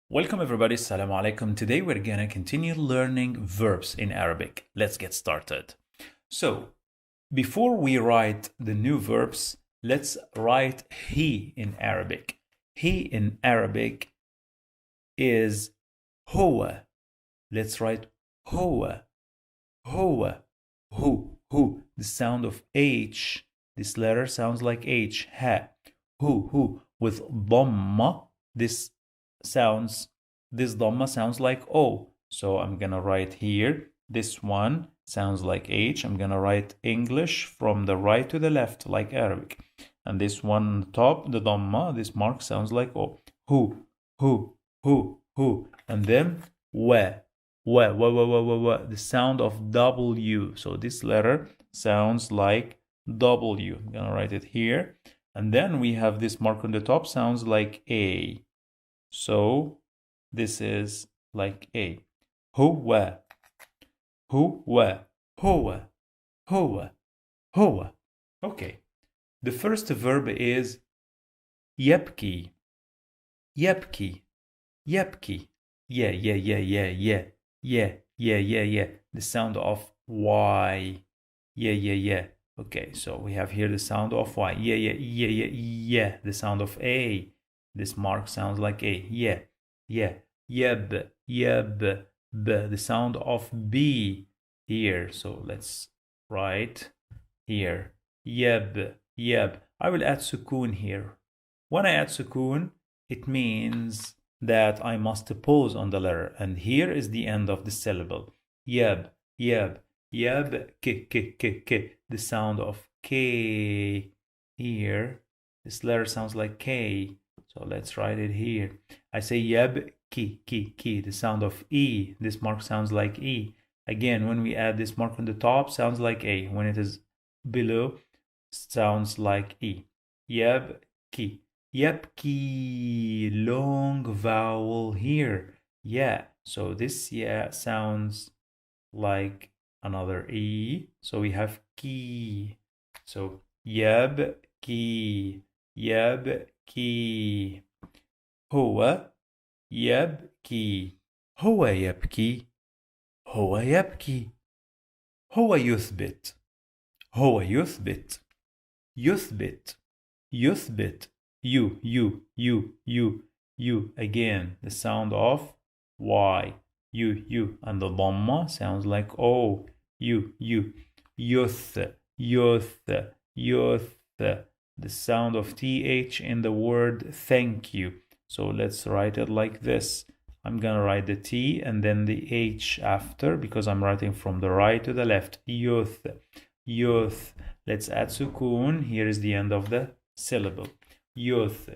Welcome everybody, Assalamu alaikum. Today we're gonna continue learning verbs in Arabic. Let's get started. So, before we write the new verbs, let's write he in Arabic. He in Arabic is هو. Let's write هو. هو. Who. The sound of H. This letter sounds like H. Ha. Who. With dhamma, this dhamma sounds like O. So I'm gonna write here, this one sounds like H. I'm gonna write English from the right to the left, like Arabic. And this one on the top, the dhamma, this mark sounds like O. Who. And then wa. The sound of W. So this letter sounds like W. I'm gonna write it here. And then we have this mark on the top, sounds like A. So this is like A. هو. Okay. The first verb is يبكي. يبكي. Yeah. The sound of Y. Yeah. Okay, so we have here the sound of Y. Yeah. The sound of A. This mark sounds like A. Yeah. Yeb. B. The sound of B here. So let's write here. Yeb. I will add sukoon here. When I add sukoon, it means that I must pause on the letter. And here is the end of the syllable. Yeb. K. The sound of K here. This letter sounds like K. So let's write it here. I say yeb, ki. The sound of E. This mark sounds like E. Again, when we add this mark on the top, sounds like A. When it is below, sounds like E. Yeb, ki. Yebki, long vowel here. Yeah. So this yeah sounds like another E. So we have ki. So yebki. هو يبكي. هو يبكي. هو يثبت. يثبت. You. Again, the sound of Y. You. And the dhamma sounds like O. You. Youth. The sound of TH in the word thank you. So let's write it like this. I'm gonna write the T and then the H after because I'm writing from the right to the left. Youth. Let's add sukoon. Here is the end of the syllable. Youth.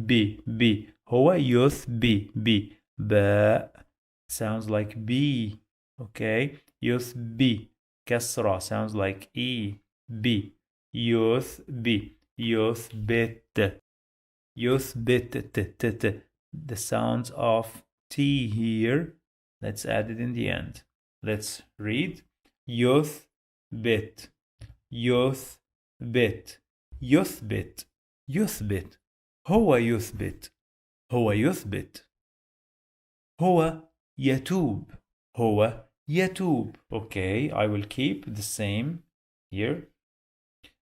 B. هو youth B. B sounds like B. Okay. Youth B. كسرة sounds like E. B. يثبت. The sounds of T here, let's add it in the end. Let's read. يثبت. هو يثبت. هو يتوب. Okay, I will keep the same here.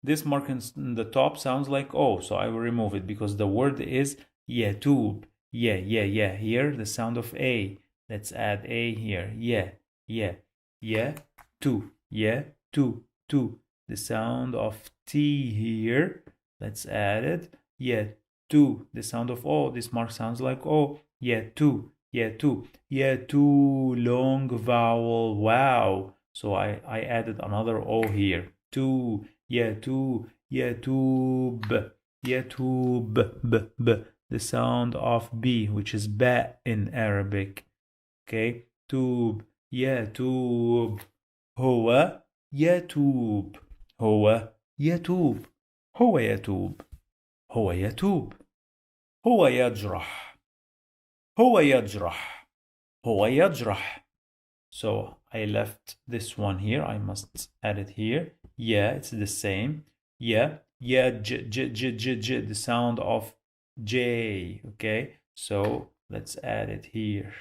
This mark in the top sounds like O, so I will remove it because the word is yatub. Yeah. Here, the sound of A. Let's add A here. Yeah. Two. The sound of T here. Let's add it. Yeah, two. The sound of O. This mark sounds like O. Yeah, two. Long vowel. Wow. So I added another O here. Two. يتوب. The sound of B, which is ba in Arabic. Okay, توب. يتوب. هو يتوب. هو يجرح. So I left this one here. I must add it here. Yeah, it's the same. Yeah, j, the sound of J. Okay, So let's add it here.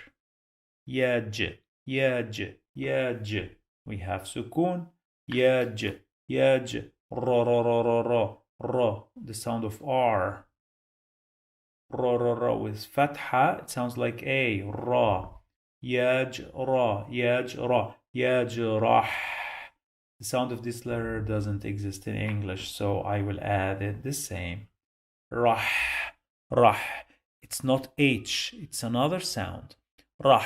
Yaj, yaj, yaj. We have sukun. Yaj, yaj. Ro, ro, ro, ro, ro, ro. The sound of R. Ro, ro, ro. With fatha, it sounds like A. Ra. Yaj, ra. Yaj, ra. Yaj, rah. The sound of this letter doesn't exist in English, so I will add it the same. Rah, rah. It's not H, it's another sound. Rah,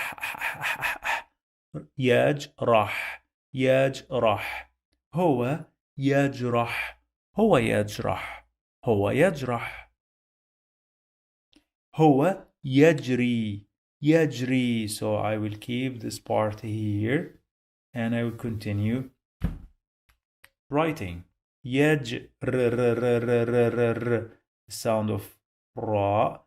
يجرح يجرح هو يجرح هو يجرح هو يجرح هو يجري يجري. So I will keep this part here and I will continue writing. يجر the sound of ra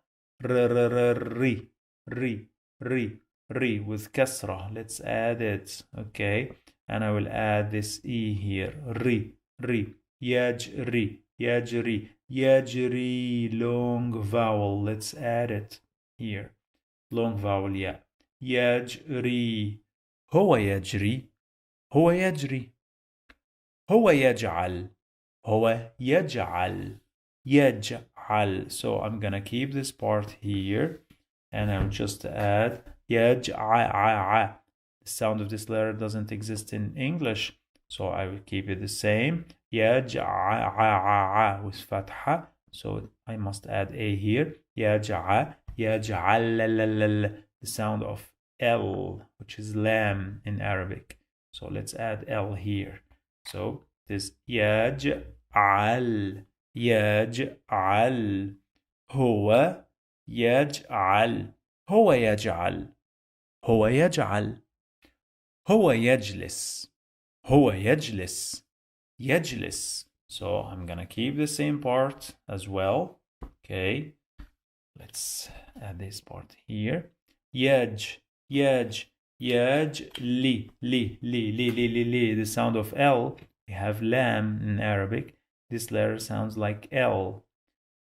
ri ri ri ri with kasra. Let's add it. Okay, and I will add this e here. Ri ri yajri yajri yajri, long vowel. Let's add it here. Long vowel, yeah. يجري هو يجري هو يجري هو يجعل هو يجعل يجعل. So I'm gonna keep this part here and I'll just add يجعل. The sound of this letter doesn't exist in English, so I will keep it the same. يجعل with fatha, so I must add a here. يجعل يجعل, the sound of L, which is lam in Arabic. So let's add L here. So this يجعل يجعل هو يجعل هو يجعل هو يجعل هو يجلس هو يجلس يجلس. So I'm gonna keep the same part as well. Okay, let's add this part here. يج يج يجلي لي لي لي لي لي لي. The sound of L, we have lam in Arabic. This letter sounds like L.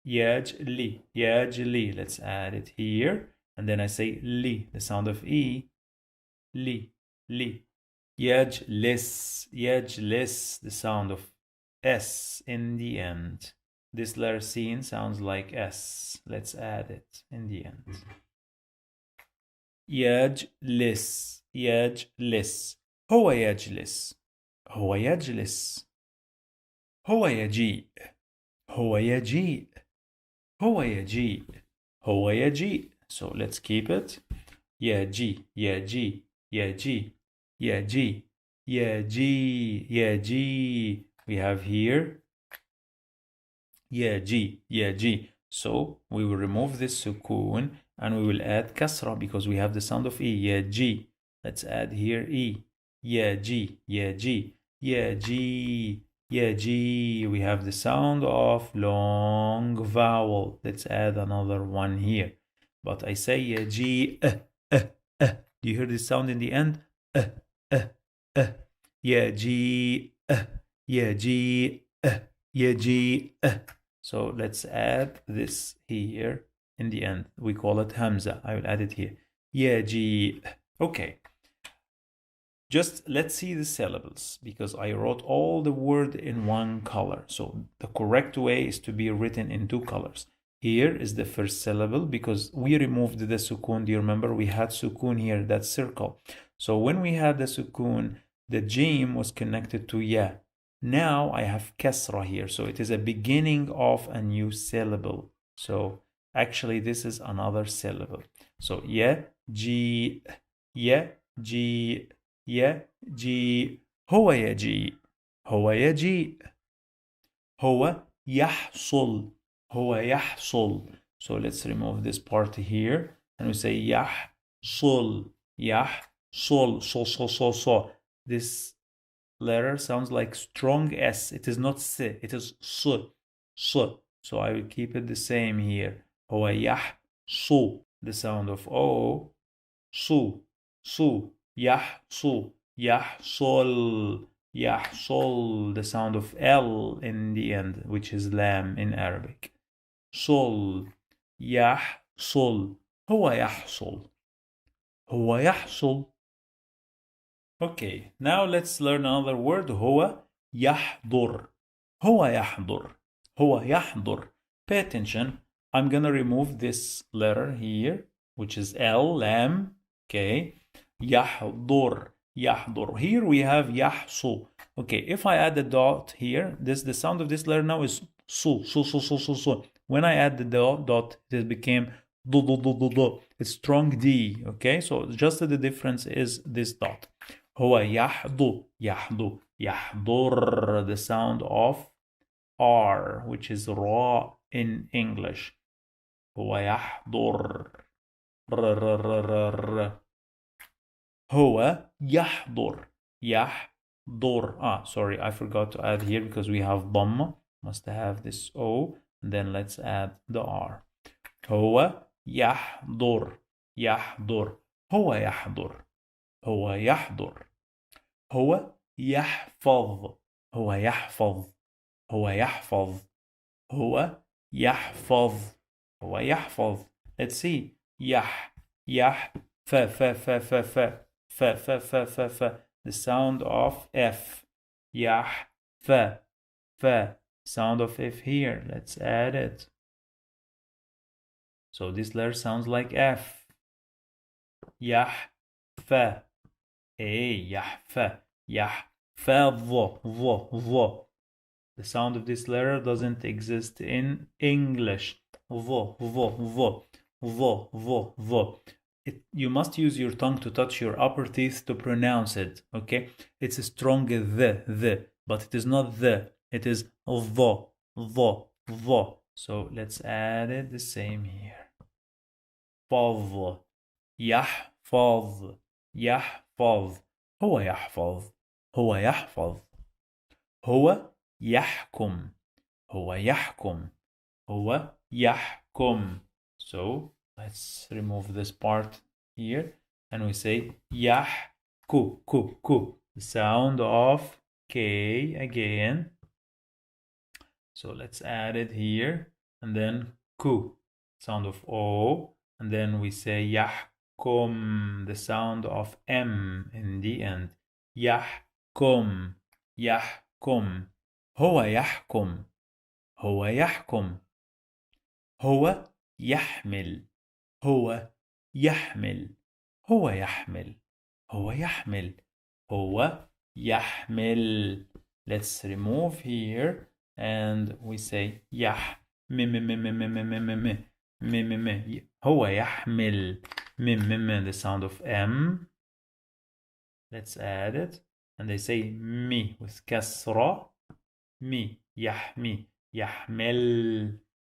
يجلي يجلي. Let's add it here. And then I say li, the sound of E. Li, li. يجلس يجلس, the sound of S in the end. This letter sin sounds like S. Let's add it in the end. يجلس يجلس هو يجلس هو يجلس هو يجيء هو يجيء هو يجيء هو يجيء. So let's keep it. يجي يجي يجي يجي يجي يجي. We have here يجي يجي. So we will remove this sukun and we will add kasra because we have the sound of E. يجي. Let's add here E. يجي يجي يجي يجي. We have the sound of long vowel. Let's add another one here. But I say يجي Do you hear this sound in the end? يجي يجي يجي. So let's add this here in the end. We call it Hamza. I will add it here. يجي. Okay. Just let's see the syllables because I wrote all the word in one color. So the correct way is to be written in two colors. Here is the first syllable because we removed the sukun. Do you remember we had sukun here, that circle? So when we had the sukun, the jim was connected to ya. Now I have kasra here. So it is a beginning of a new syllable. So actually this is another syllable. So ya, ji, يجي هو يجيء هو يجيء هو يحصل هو يحصل. So let's remove this part here and we say يحصل يحصل so. This letter sounds like strong S. It is not S, it is S. So I will keep it the same here. هو يحصل, the sound of O. صو يحصل يحصل يحصل, the sound of L in the end, which is lam in Arabic. صل يحصل هو يحصل. هو يحصل. Okay, now let's learn another word. هو يحضر. هو يحضر. هو يحضر. Pay attention. I'm gonna remove this letter here, which is L, lam. Okay. يحضر. يحضر. Here we have يحصل. Okay, if I add a dot here, the sound of this letter now is su. When I add the dot, it became do. It's strong D. Okay, so just the difference is this dot. هو يحضر the sound of R, which is ra in English. هو يحضر ر. هو يحضر. Sorry, I forgot to add here because we have ضمة. Must have this O, and then let's add the R. هو يحضر. هو يحضر. هو يحضر. هو يحفظ. هو يحفظ. هو يحفظ. هو يحفظ. هو يحفظ. Let's see. ف. The sound of F. ف. Sound of F here. Let's add it. So this letter sounds like F. ف. يحفظ. The sound of this letter doesn't exist in English. You must use your tongue to touch your upper teeth to pronounce it. Okay, it's a strong the, but it is not the. It is the. So let's add it the same here. فظ. يحفظ. هو يحفظ. هو يحفظ. هو يحكم. هو يحكم. هو يحكم. So let's remove this part here and we say ku. The sound of K again. So let's add it here and then ku. Sound of O, and then we say يحكم, the sound of M in the end. يحكم. هو يحكم. هو يحكم. هو يحمل. هو يحمل. هو يحمل. هو يحمل. هو يحمل. Let's remove here and we say هو يحمل. the sound of M. Let's add it. And they say mi with كسرة. يحمل.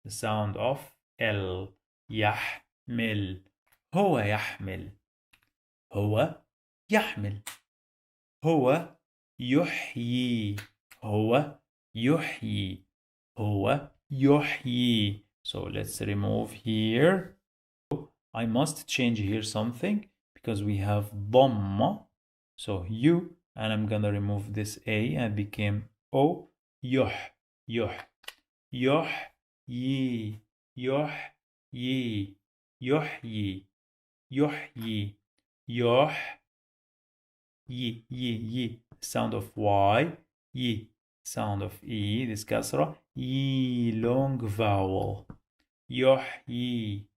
The sound of L. يحمل. هو يحمل. هو يحمل. هو يحيي. هو يحيي. هو يحيي. So let's remove here. I must change here something because we have ضمة. So you, and I'm gonna remove this A and became O. يحيي. يحيي. Sound of Y. Sound of E. This كسرة. Long vowel. يحيي.